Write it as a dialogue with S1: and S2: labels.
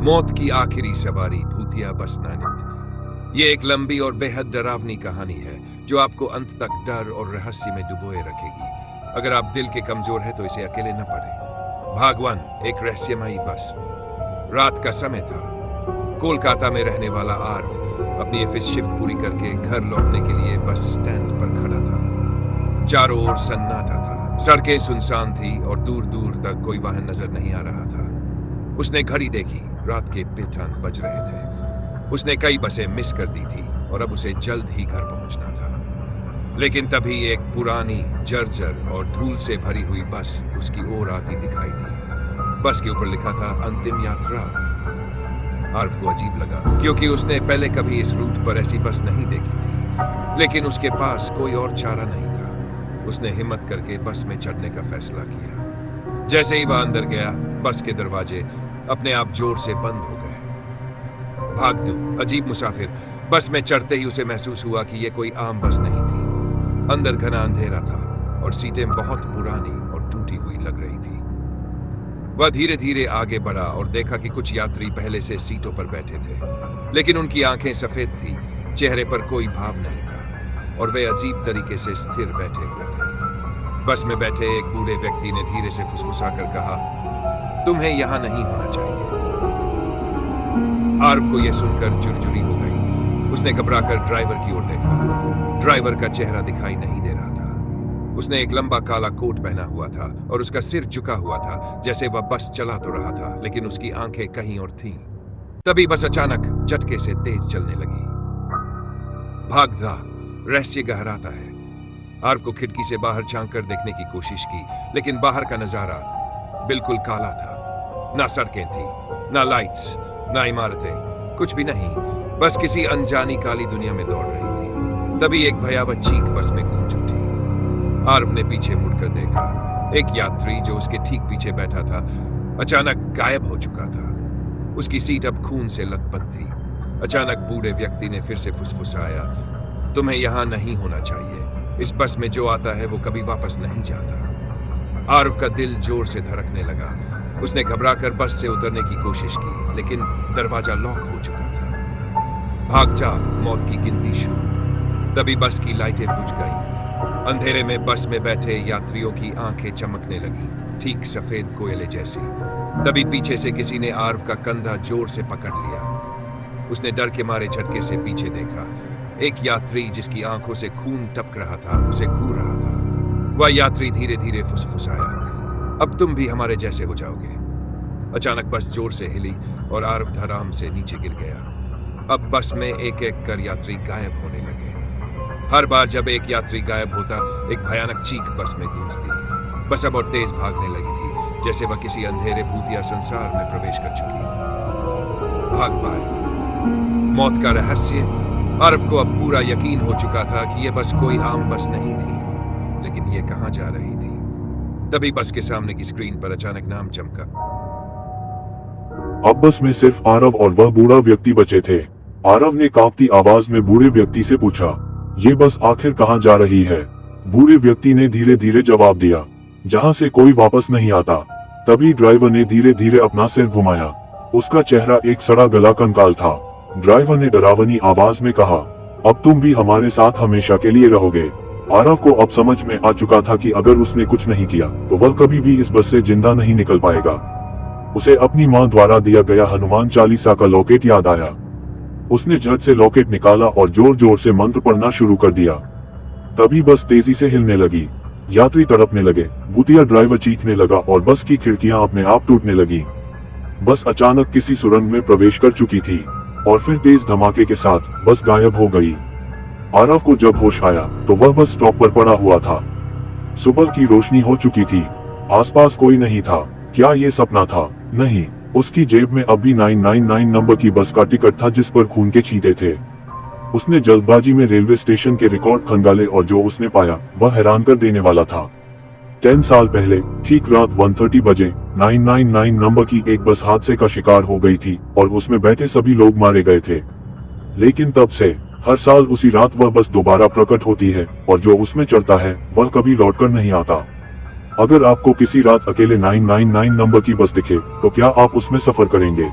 S1: मौत की आखिरी सवारी भूतिया बस 9। ये एक लंबी और बेहद डरावनी कहानी है जो आपको अंत तक डर और रहस्य में डुबोए रखेगी। अगर आप दिल के कमजोर हैं तो इसे अकेले न पढ़ें। भाग 1, एक रहस्यमयी बस। रात का समय था। कोलकाता में रहने वाला आर्व अपनी ऑफिस शिफ्ट पूरी करके घर लौटने के लिए बस स्टैंड पर खड़ा था। चारों ओर सन्नाटा था, सड़कें सुनसान थी और दूर दूर तक कोई वाहन नजर नहीं आ रहा था। उसने घड़ी देखी, रात के 5 बज रहे थे। उसने कई बसें मिस कर दी थी और अब उसे जल्द ही घर पहुंचना था। लेकिन तभी एक पुरानी, जर्जर और धूल से भरी हुई बस उसकी ओर आती दिखाई दी। बस के ऊपर लिखा था अंतिम यात्रा। आर्व को अजीब लगा क्योंकि उसने पहले कभी इस रूट पर ऐसी बस नहीं देखी थी, लेकिन उसके पास कोई और चारा नहीं था। उसने हिम्मत करके बस में चढ़ने का फैसला किया। जैसे ही वह अंदर गया, बस के दरवाजे अपने आप जोर से बंद हो गए। भाग 2, अजीब मुसाफिर। बस में चढ़ते ही उसे महसूस हुआ कि यह कोई आम बस नहीं थी। अंदर घना अंधेरा था और सीटें बहुत पुरानी और टूटी हुई लग रही थी। वह धीरे धीरे आगे बढ़ा और देखा कि कुछ यात्री पहले से सीटों पर बैठे थे, लेकिन उनकी आंखें सफेद थी, चेहरे पर कोई भाव नहीं था और वे अजीब तरीके से स्थिर बैठे हुए थे। बस में बैठे एक बूढ़े व्यक्ति ने धीरे से फुसफुसाकर कहा, तुम्हें यहां नहीं होना चाहिए। आर्व को यह सुनकर चुरचुरी हो गई। उसने घबराकर ड्राइवर की ओर देखा। ड्राइवर का चेहरा दिखाई नहीं दे रहा था। उसने एक लंबा काला कोट पहना हुआ था और उसका सिर झुका हुआ था, जैसे वह बस चला तो रहा था लेकिन उसकी आंखें कहीं और थीं। तभी बस अचानक झटके से तेज चलने लगी। भाग 2, रहस्य गहराता है। आर्व को खिड़की से बाहर झांक कर देखने की कोशिश की, लेकिन बाहर का नजारा बिल्कुल काला था। ना सड़कें थी, ना लाइट्स, ना इमारतें, कुछ भी नहीं। बस किसी अनजानी काली दुनिया में दौड़ रही थी। तभी एक भयावह चीख बस में गूंज उठी। आर्व ने पीछे मुड़कर देखा। एक यात्री जो उसके ठीक पीछे बैठा था अचानक गायब हो चुका था। उसकी सीट अब खून से लथपथ थी। अचानक बूढ़े व्यक्ति ने फिर से फुसफुसाया, तुम्हें यहां नहीं होना चाहिए। इस बस में जो आता है वो कभी वापस नहीं जाता। आर्व का दिल जोर से धड़कने लगा। उसने घबराकर बस से उतरने की कोशिश की, लेकिन दरवाजा लॉक हो चुका था। भाग 4, मौत की गिनती शुरू। तभी बस की लाइटें बुझ गईं। अंधेरे में बस में बैठे यात्रियों की आंखें चमकने लगी, ठीक सफेद कोयले जैसी। तभी पीछे से किसी ने आर्व का कंधा जोर से पकड़ लिया। उसने डर के मारे झटके से पीछे देखा। एक यात्री जिसकी आंखों से खून टपक रहा था उसे घूर रहा था। वह यात्री धीरे धीरे फुसफुसाया, अब तुम भी हमारे जैसे हो जाओगे। अचानक बस जोर से हिली और आर्व धड़ाम से नीचे गिर गया। अब बस में एक एक कर यात्री गायब होने लगे। हर बार जब एक यात्री गायब होता, एक भयानक चीख बस में गूंजती। बस अब और तेज भागने लगी थी, जैसे वह किसी अंधेरे भूतिया संसार में प्रवेश कर चुकी। भाग 5, मौत का रहस्य। आर्व को अब पूरा यकीन हो चुका था कि यह बस कोई आम बस नहीं थी, लेकिन ये कहां जा रही थी। तभी बस के सामने की स्क्रीन पर अचानक नाम चमका।
S2: अब बस में सिर्फ आरव और वह बूढ़ा व्यक्ति बचे थे। आरव ने कांपती आवाज में बूढ़े व्यक्ति से पूछा, ये बस आखिर कहां जा रही है? बूढ़े व्यक्ति ने धीरे धीरे जवाब दिया, जहां से कोई वापस नहीं आता। तभी ड्राइवर ने धीरे धीरे अपना सिर घुमाया। उसका चेहरा एक सड़ा गला कंकाल था। ड्राइवर ने डरावनी आवाज में कहा, अब तुम भी हमारे साथ हमेशा के लिए रहोगे। आरव को अब समझ में आ चुका था कि अगर उसने कुछ नहीं किया तो वह कभी भी इस बस से जिंदा नहीं निकल पाएगा। उसे अपनी मां द्वारा दिया गया हनुमान चालीसा का लॉकेट याद आया। उसने झट से लॉकेट निकाला और जोर जोर से मंत्र पढ़ना शुरू कर दिया। तभी बस तेजी से हिलने लगी। यात्री तड़पने लगे। भूतिया ड्राइवर चीखने लगा और बस की खिड़कियां अपने आप टूटने लगी। बस अचानक किसी सुरंग में प्रवेश कर चुकी थी और फिर तेज धमाके के साथ बस गायब हो गई। आरव को जब होश आया तो वह बस स्टॉप पर पड़ा हुआ था। सुबह की रोशनी हो चुकी थी। आसपास कोई नहीं था। क्या ये सपना था? नहीं, उसकी जेब में अब भी 999 नंबर की बस का टिकट था जिस पर खून के छींटे थे। उसने जल्दबाजी में रेलवे स्टेशन के रिकॉर्ड खंगाले और जो उसने पाया वह हैरान कर देने वाला था। 10 साल पहले ठीक रात 1:30 बजे 999 नंबर की एक बस हादसे का शिकार हो गई थी और उसमें बैठे सभी लोग मारे गए थे। लेकिन तब से हर साल उसी रात वह बस दोबारा प्रकट होती है और जो उसमें चढ़ता है वह कभी लौटकर नहीं आता। अगर आपको किसी रात अकेले 999 नंबर की बस दिखे तो क्या आप उसमें सफर करेंगे?